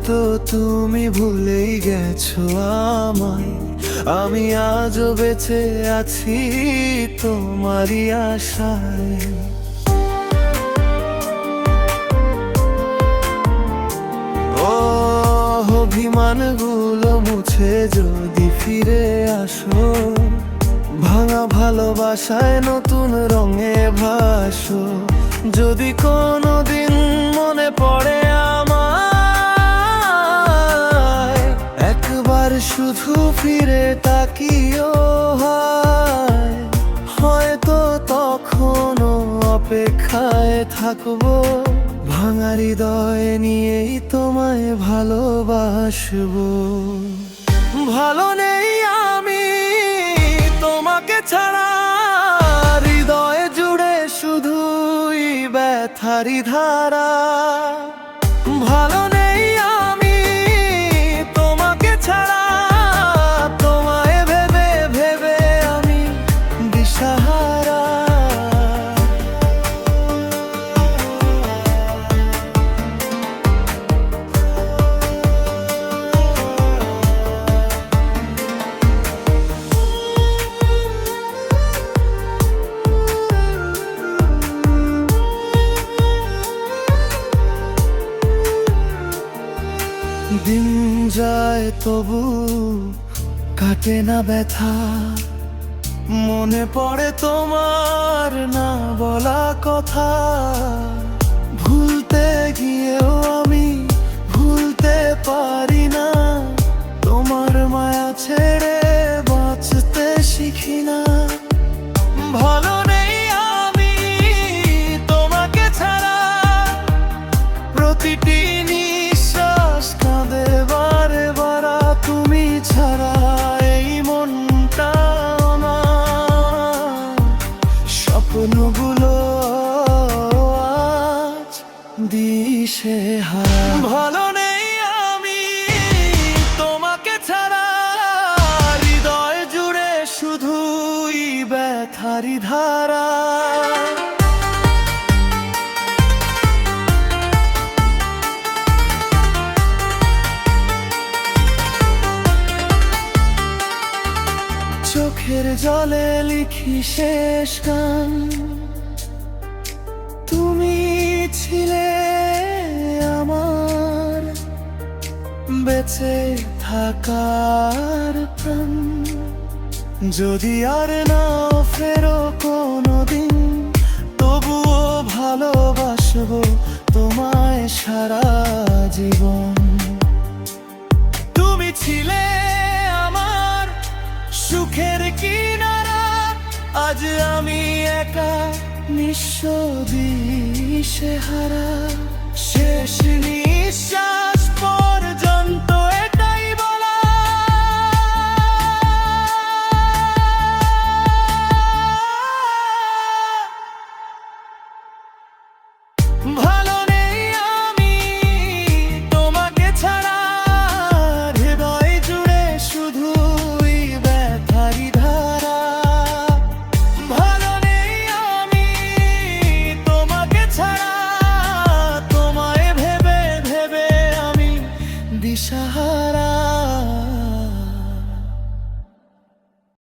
হয়তো তুমি ভুলেই গেছো আমায়, আমি আজও বেঁচে আছি তোমারই আশায়। ও অভিমানগুলো মুছে যদি ফিরে আসো, ভাঙা ভালোবাসায় নতুন রঙে ভাসো। যদি কোনোদিন মনে পড়ে আমায়, একবার শুধু ফিরে তাকিও, হয়তো তখনও অপেক্ষায় থাকবো। ভাঙা হৃদয় নিয়েই তোমায় ভালোবাসবো। ভালো নেই আমি তোমাকে ছাড়া, হৃদয় জুড়ে শুধুই ব্যথারি ধারা। ভালো নেই আমি তোমাকে ছাড়া, তোমায় ভেবে ভেবে আমি দিশাহারা। দিন যায় তবু কাটে না ব্যথা, মনে পড়ে তোমার না বলা কথা। ভুলতে গিয়েও আমি ভুলতে পারি না, তোমার মায়া ছেড়ে বাঁচতে শিখি না। ভালো নেই আমি তোমাকে ছাড়া, প্রতিটি নিঃশ্বাস কাঁদে বারে বারা তুমি ছাড়া। এই মনটা আমার, স্বপ্নগুলো আজ দিশেহারা। ভালো নেই আমি তোমাকে ছাড়া, হৃদয় জুড়ে শুধুই ব্যথারি ধারা। চোখের জলে লিখি শেষ গান, তুমি ছিলে আমার বেঁচে থাকার প্রাণ। যদি আর নাও ফেরো কোনোদিন, তবুও ভালোবাসবো তোমায় সারা জীবন। তুমি ছিলে আমার সুখের কিনারা, আজ আমি একা নিঃস্ব দিশেহারা। শেষ নিঃশ্বাস পর্যন্ত এটাই বলা, ভালো নেই আমি তোমাকে ছাড়া, হৃদয় জুড়ে শুধুই ব্যথারি ধারা। ভালো নেই আমি তোমাকে ছাড়া, তোমায় ভেবে ভেবে আমি দিশাহারা।